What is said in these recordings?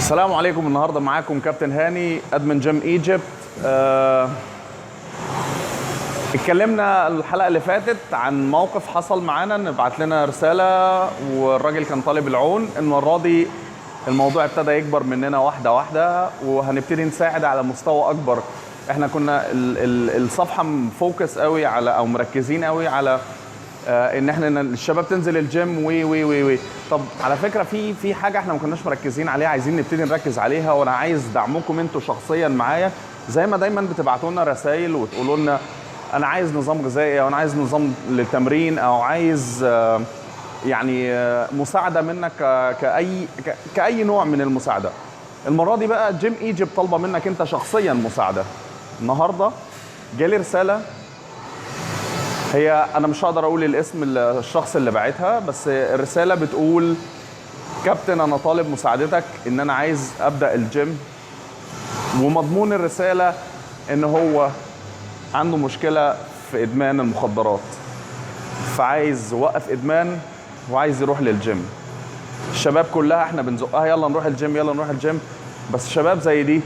السلام عليكم. النهارده معاكم كابتن هاني ادمن جيم ايجيبت. اتكلمنا الحلقه اللي فاتت عن موقف حصل معانا، ان بعت لنا رساله والراجل كان طالب العون. المره دي الموضوع ابتدى يكبر مننا واحده واحده، وهنبتدي نساعد على مستوى اكبر. احنا كنا الصفحه مفوكس قوي على او مركزين قوي على ان احنا الشباب تنزل الجيم وي وي وي وي. طب على فكره في حاجه احنا ما كناش مركزين عليها، عايزين نبتدي نركز عليها، وانا عايز دعمكم انتوا شخصيا معايا. زي ما دايما بتبعتوا لنا رسائل وتقولوا لنا انا عايز نظام غذائي، او انا عايز نظام للتمرين، او عايز يعني مساعده منك كاي نوع من المساعده. المره دي بقى جيم ايجيبت طالبه منك انت شخصيا مساعده. النهارده جالي رساله، هي انا مش هقدر اقول الاسم الشخص اللي باعتها، بس الرساله بتقول: كابتن انا طالب مساعدتك ان انا عايز ابدا الجيم، ومضمون الرساله ان هو عنده مشكله في ادمان المخدرات، فعايز يوقف ادمان وعايز يروح للجيم. الشباب كلها احنا بنزقها يلا نروح الجيم يلا نروح الجيم، بس شباب زي دي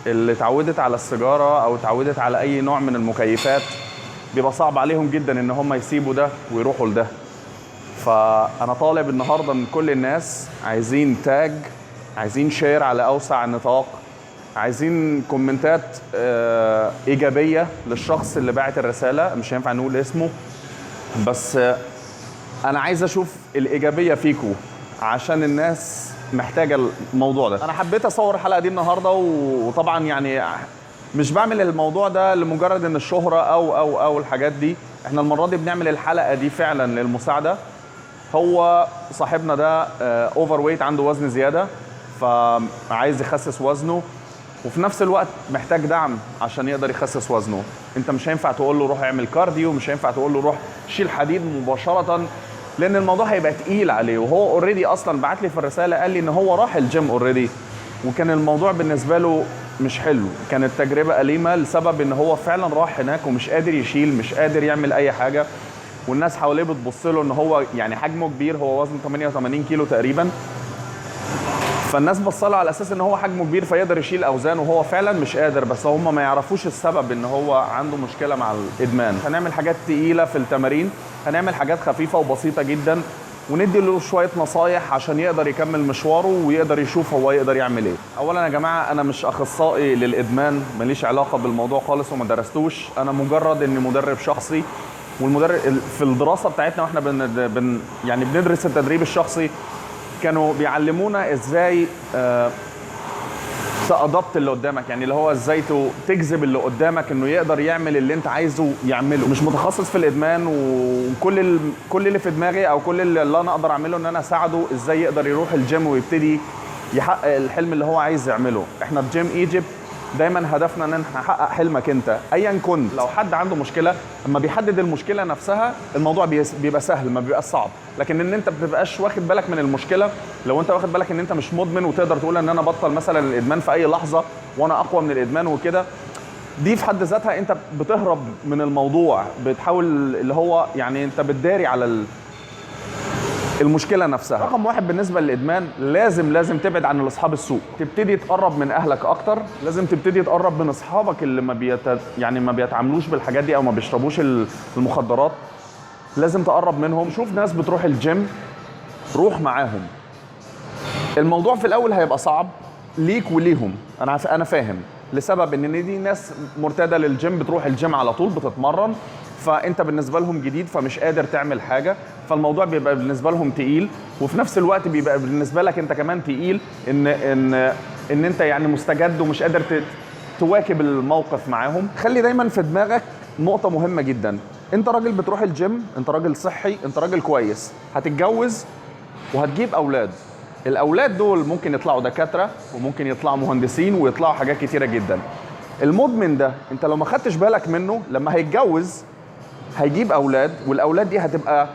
اللي اتعودت على السيجاره او اتعودت على اي نوع من المكيفات بيبقى صعب عليهم جدا ان هم يسيبوا ده ويروحوا لده. فانا طالب النهارده من كل الناس، عايزين تاج، عايزين شير على اوسع النطاق، عايزين كومنتات ايجابيه للشخص اللي باعت الرساله. مش هينفع نقول اسمه، بس انا عايز اشوف الايجابيه فيكم عشان الناس محتاجه الموضوع ده. انا حبيت اصور الحلقه دي النهارده، وطبعا يعني مش بعمل الموضوع ده لمجرد ان الشهرة او الحاجات دي. احنا المرة دي بنعمل الحلقة دي فعلا للمساعدة. هو صاحبنا ده اوفر ويت، عنده وزن زيادة، فعايز يخسس وزنه، وفي نفس الوقت محتاج دعم عشان يقدر يخسس وزنه. انت مش هينفع تقول له روح اعمل كارديو، مش هينفع تقول له روح شيل حديد مباشرة، لان الموضوع هيبقى تقيل عليه. وهو اوريدي اصلا بعت لي في الرسالة قال لي ان هو راح الجيم اوريدي، وكان الموضوع بالنسبة له مش حلو، كانت تجربة أليمة لسبب ان هو فعلا راح هناك ومش قادر يشيل، مش قادر يعمل اي حاجة، والناس حواليه بتبص له ان هو يعني حجمه كبير، هو وزنه 88 كيلو تقريبا، فالناس بصله على اساس ان هو حجمه كبير فيقدر يشيل اوزان، وهو فعلا مش قادر، بس هم ما يعرفوش السبب ان هو عنده مشكلة مع الادمان. هنعمل حاجات تقيلة في التمارين، هنعمل حاجات خفيفة وبسيطة جدا، وندي له شويه نصايح عشان يقدر يكمل مشواره ويقدر يشوف هو يقدر يعمل ايه. اولا يا جماعه انا مش اخصائي للادمان، ماليش علاقه بالموضوع خالص وما درستوش، انا مجرد اني مدرب شخصي. والمدرب في الدراسه بتاعتنا واحنا يعني بندرس التدريب الشخصي، كانوا بيعلمونا ازاي تأدبت اللي قدامك، يعني اللي هو ازاي تجذب اللي قدامك انه يقدر يعمل اللي انت عايزه يعمله. مش متخصص في الادمان، وكل اللي في دماغي او كل اللي انا اقدر اعمله ان انا اساعده ازاي يقدر يروح الجيم ويبتدي يحقق الحلم اللي هو عايز يعمله. احنا في جيم ايجيبت دايما هدفنا ان احنا نحقق حلمك انت ايا كنت. لو حد عنده مشكله، اما بيحدد المشكله نفسها الموضوع بيبقى سهل، ما بيبقاش صعب. لكن ان انت ما بتبقاش واخد بالك من المشكله، لو انت واخد بالك ان انت مش مدمن وتقدر تقول ان انا بطل مثلا الادمان في اي لحظه وانا اقوى من الادمان وكده، دي في حد ذاتها انت بتهرب من الموضوع، بتحاول اللي هو يعني انت بتداري على المشكله نفسها. رقم واحد بالنسبه للادمان، لازم تبعد عن اصحاب السوء، تبتدي تقرب من اهلك اكتر، لازم تبتدي تقرب من اصحابك اللي ما بيتعاملوش بالحاجات دي او ما بيشربوش المخدرات، لازم تقرب منهم. شوف ناس بتروح الجيم، روح معاهم. الموضوع في الاول هيبقى صعب ليك وليهم، انا فاهم، لسبب ان دي ناس مرتاده للجيم، بتروح الجيم على طول بتتمرن، فانت بالنسبه لهم جديد فمش قادر تعمل حاجه، فالموضوع بالنسبه لهم تقيل، وفي نفس الوقت بيبقى بالنسبه لك انت كمان تقيل ان انت يعني مستجد ومش قادر تواكب الموقف معاهم. خلي دايما في دماغك نقطه مهمه جدا، انت راجل بتروح الجيم، انت راجل صحي، انت راجل كويس، هتتجوز وهتجيب اولاد. الاولاد دول ممكن يطلعوا دكاتره، وممكن يطلعوا مهندسين، ويطلعوا حاجات كتيره جدا. المدمن ده انت لو ما خدتش بالك منه، لما هيتجوز هيجيب اولاد، والاولاد دي هتبقى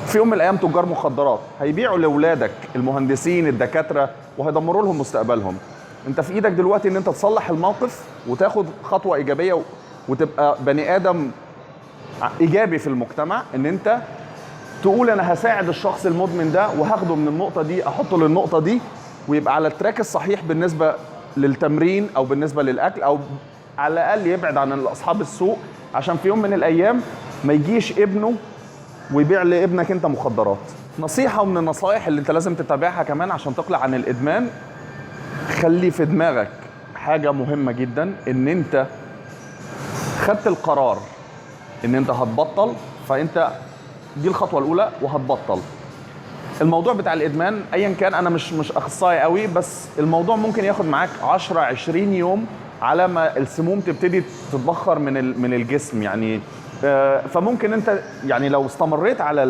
في يوم من الايام تجار مخدرات، هيبيعوا لاولادك المهندسين الدكاتره وهيدمروا لهم مستقبلهم. انت في ايدك دلوقتي ان انت تصلح الموقف وتاخد خطوه ايجابيه وتبقى بني ادم ايجابي في المجتمع، ان انت تقول انا هساعد الشخص المدمن ده وهاخده من النقطه دي احطه للنقطه دي، ويبقى على التراك الصحيح بالنسبه للتمرين او بالنسبه للاكل، او على الاقل يبعد عن اصحاب السوق، عشان في يوم من الايام ما يجيش ابنه ويبيع لابنك انت مخدرات. نصيحه ومن النصائح اللي انت لازم تتابعها كمان عشان تقلع عن الادمان، خلي في دماغك حاجه مهمه جدا، ان انت خدت القرار ان انت هتبطل، فانت دي الخطوه الاولى وهتبطل. الموضوع بتاع الادمان ايا كان، انا مش اخصائي قوي، بس الموضوع ممكن ياخد معاك 10 20 يوم على ما السموم تبتدي تتبخر من الجسم يعني. فممكن انت يعني لو استمريت على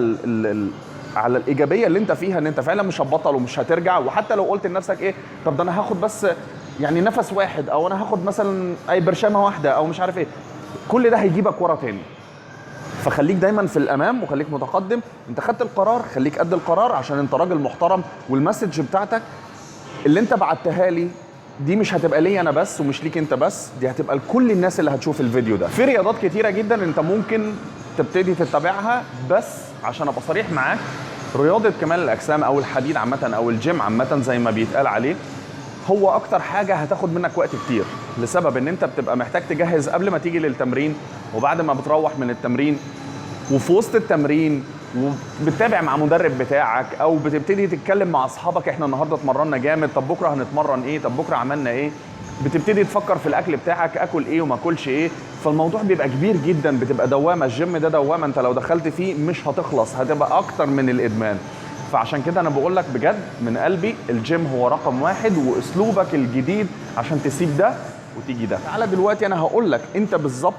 الايجابيه اللي انت فيها، ان انت فعلا مش هتبطل ومش هترجع، وحتى لو قلت لنفسك ايه، طب ده انا هاخد بس يعني نفس واحد، او انا هاخد مثلا اي برشامه واحده، او مش عارف ايه، كل ده هيجيبك ورا تاني. فخليك دايما في الامام وخليك متقدم. انت خدت القرار، خليك قد القرار، عشان انت راجل محترم، والمسج بتاعتك اللي انت بعتها لي دي مش هتبقى لي انا بس ومش ليك انت بس، دي هتبقى لكل الناس اللي هتشوف الفيديو ده. في رياضات كتيره جدا انت ممكن تبتدي تتبعها، بس عشان ابقى صريح معاك، رياضه كمال الاجسام او الحديد عامه او الجيم عامه زي ما بيتقال عليه، هو اكتر حاجه هتاخد منك وقت كتير، لسبب ان انت بتبقى محتاج تجهز قبل ما تيجي للتمرين، وبعد ما بتروح من التمرين، وفي وسط التمرين، وبتتابع مع مدرب بتاعك، او بتبتدي تتكلم مع اصحابك، احنا النهارده اتمرنا جامد، طب بكره هنتمرن ايه، طب بكره عملنا ايه، بتبتدي تفكر في الاكل بتاعك، اكل ايه وما اكلش ايه. فالموضوع بيبقى كبير جدا، بتبقى دوامه. الجيم ده دوامه، انت لو دخلت فيه مش هتخلص، هتبقى اكتر من الادمان. فعشان كده انا بقول لك بجد من قلبي، الجيم هو رقم واحد، واسلوبك الجديد عشان تسيب ده وتيجي ده. تعالى دلوقتي انا هقول لك انت بالظبط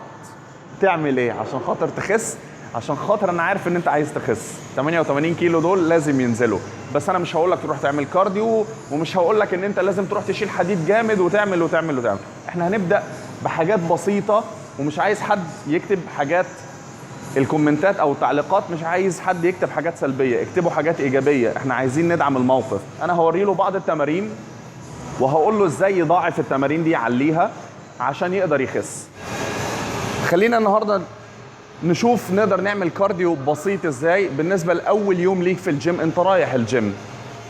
تعمل ايه عشان خاطر تخس، عشان خاطر انا عارف ان انت عايز تخس. 88 كيلو دول لازم ينزلوا، بس انا مش هقول لك تروح تعمل كارديو، ومش هقول لك ان انت لازم تروح تشيل حديد جامد وتعمل وتعمل وتعمل. احنا هنبدا بحاجات بسيطه، ومش عايز حد يكتب حاجات الكومنتات او التعليقات، مش عايز حد يكتب حاجات سلبيه، اكتبوا حاجات ايجابيه. احنا عايزين ندعم الموقف. انا هوري له بعض التمارين وهقول له ازاي يضاعف التمارين دي، يعليها عشان يقدر يخس. خلينا النهارده نشوف نقدر نعمل كارديو بسيط ازاي بالنسبه لاول يوم ليك في الجيم. انت رايح الجيم،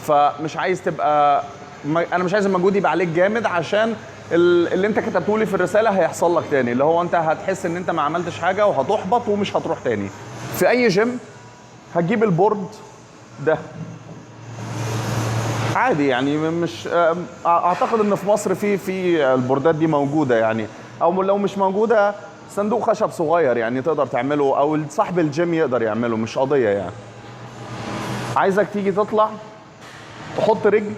فمش عايز تبقى انا مش عايز المجهود يبقى عليك جامد، عشان اللي انت كتبته لي في الرساله هيحصل لك تاني، اللي هو انت هتحس ان انت ما عملتش حاجه وهتحبط ومش هتروح تاني. في اي جيم هتجيب البورد ده عادي يعني، مش اعتقد ان في مصر في البوردات دي موجوده يعني، او لو مش موجوده صندوق خشب صغير يعني تقدر تعمله، او صاحب الجيم يقدر يعمله، مش قضيه يعني. عايزك تيجي تطلع، تحط رجل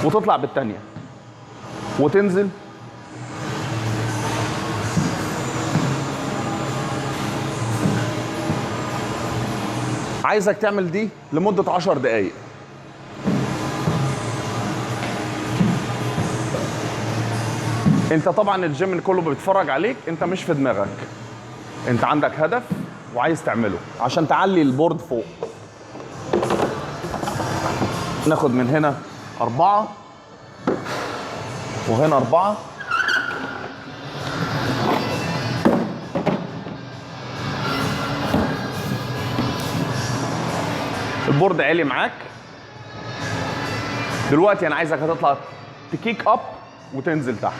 وتطلع بالتانيه وتنزل، عايزك تعمل دي لمده 10 دقايق. انت طبعا الجيم كله بيتفرج عليك، انت مش في دماغك، انت عندك هدف وعايز تعمله عشان تعلي البورد فوق. ناخد من هنا 4 وهنا 4، البورد عالي معاك. دلوقتي انا عايزك هتطلع تكيك اب وتنزل تحت،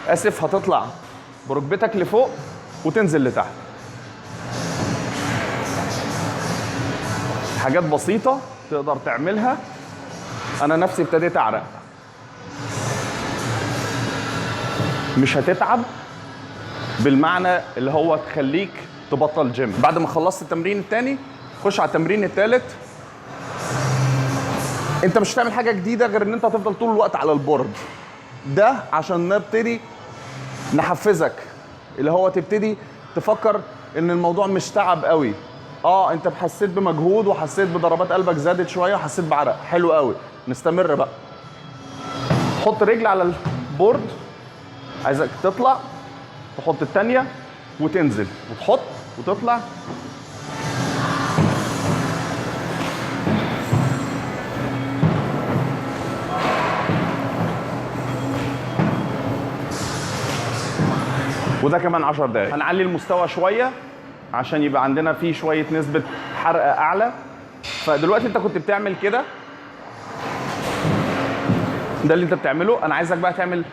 اسف هتطلع بركبتك لفوق وتنزل لتحت. حاجات بسيطة تقدر تعملها. انا نفسي ابتديت اعرق، مش هتتعب بالمعنى اللي هو تخليك تبطل جيم. بعد ما خلصت التمرين التاني خش على التمرين التالت. انت مش هتعمل حاجة جديدة غير ان انت هتفضل طول الوقت على البورد ده، عشان نبتدي نحفزك، اللي هو تبتدي تفكر ان الموضوع مش تعب قوي. انت حسيت بمجهود وحسيت بضربات قلبك زادت شويه وحسيت بعرق، حلو قوي، نستمر بقى. حط رجل على البورد، عايزك تطلع تحط الثانيه وتنزل وتحط وتطلع. وده كمان 10 دقايق. هنعلي المستوى شويه عشان يبقى عندنا فيه شويه نسبه حرق اعلى. فدلوقتي انت كنت بتعمل كده ده اللي انت بتعمله. انا عايزك بقى تعمل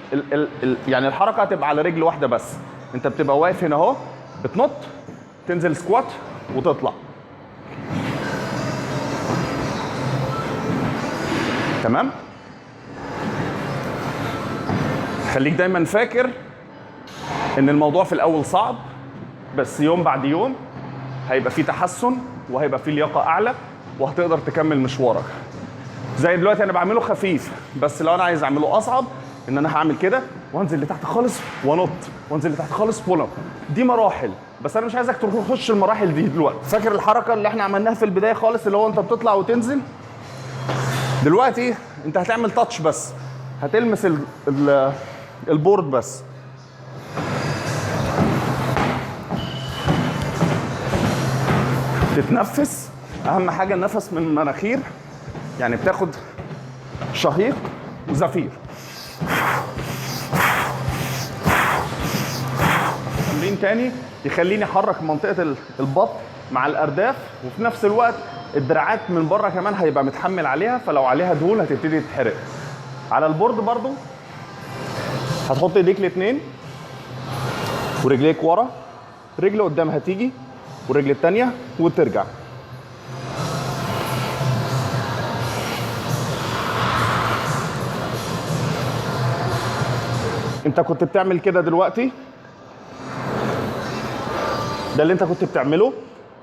يعني الحركه هتبقى على رجل واحده بس. انت بتبقى واقف هنا اهو، بتنط، تنزل سكوات وتطلع. تمام؟ خليك دايما فاكر ان الموضوع في الاول صعب، بس يوم بعد يوم هيبقى فيه تحسن وهيبقى فيه لياقه اعلى وهتقدر تكمل مشوارك. زي دلوقتي انا بعمله خفيف، بس لو انا عايز اعمله اصعب ان انا هعمل كده وانزل لتحت خالص وانط، وانزل لتحت خالص وانط. دي مراحل، بس انا مش عايزك تخش المراحل دي دلوقتي. فاكر الحركه اللي احنا عملناها في البدايه خالص اللي هو انت بتطلع وتنزل؟ دلوقتي انت هتعمل تاتش بس، هتلمس البورد بس. تتنفس، اهم حاجه النفس من المناخير، يعني بتاخد شهيق وزفير. تمرين تاني يخليني احرك منطقه البطن مع الارداف، وفي نفس الوقت الدراعات من بره كمان هيبقى متحمل عليها، فلو عليها دهون هتبتدي تتحرق. على البورد برضو هتحط ايديك الاثنين ورجليك ورا، رجل قدام هتيجي والرجل الثانيه وترجع. انت كنت بتعمل كده دلوقتي، ده اللي انت كنت بتعمله.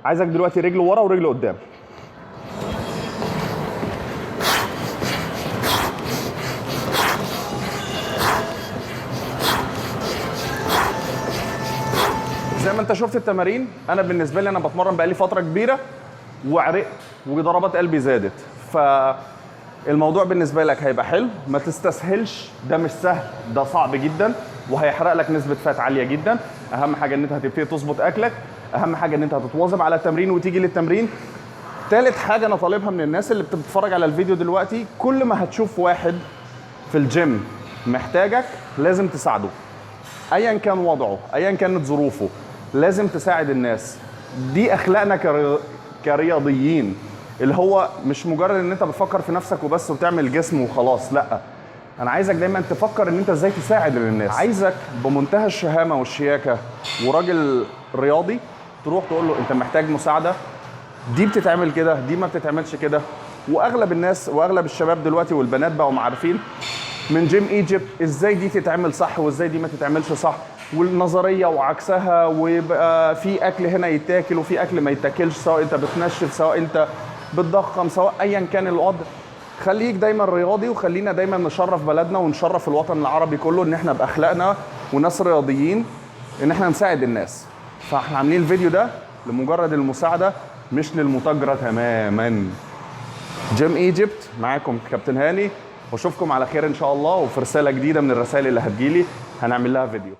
عايزك دلوقتي رجل ورا ورجل قدام. زي ما انت شفت التمارين، انا بالنسبه لي انا بتمرن بقالي فتره كبيره وعرقت وضربات قلبي زادت، فالموضوع بالنسبه لك هيبقى حلو. ما تستسهلش، ده مش سهل، ده صعب جدا وهيحرق لك نسبه فات عاليه جدا. اهم حاجه ان انت هتبتدي تظبط اكلك، اهم حاجه ان انت هتتواظب على التمرين وتيجي للتمرين. تالت حاجه انا طالبها من الناس اللي بتتفرج على الفيديو دلوقتي، كل ما هتشوف واحد في الجيم محتاجك لازم تساعده، ايا كان وضعه، ايا كانت ظروفه، لازم تساعد الناس. دي اخلاقنا كرياضيين، اللي هو مش مجرد ان انت بتفكر في نفسك وبس وتعمل جسم وخلاص، لا، انا عايزك دايما تفكر ان انت ازاي تساعد الناس. عايزك بمنتهى الشهامه والشياكه وراجل رياضي تروح تقول له انت محتاج مساعده، دي بتتعمل كده، دي ما بتتعملش كده. واغلب الناس واغلب الشباب دلوقتي والبنات بقوا عارفين من جيم ايجيبت ازاي دي تتعمل صح وازاي دي ما تتعملش صح، والنظريه وعكسها، ويبقى في اكل هنا يتاكل وفي اكل ما يتاكلش، سواء انت بتنشف سواء انت بتضخم سواء ايا كان الوضع. خليك دايما رياضي، وخلينا دايما نشرف بلدنا ونشرف الوطن العربي كله ان احنا باخلاقنا وناس رياضيين ان احنا نساعد الناس. فاحنا عاملين الفيديو ده لمجرد المساعده مش للمتاجره تماما. جيم ايجيبت معاكم كابتن هاني، واشوفكم على خير ان شاء الله، وفي رساله جديده من الرسائل اللي هتجيلي هنعمل لها فيديو.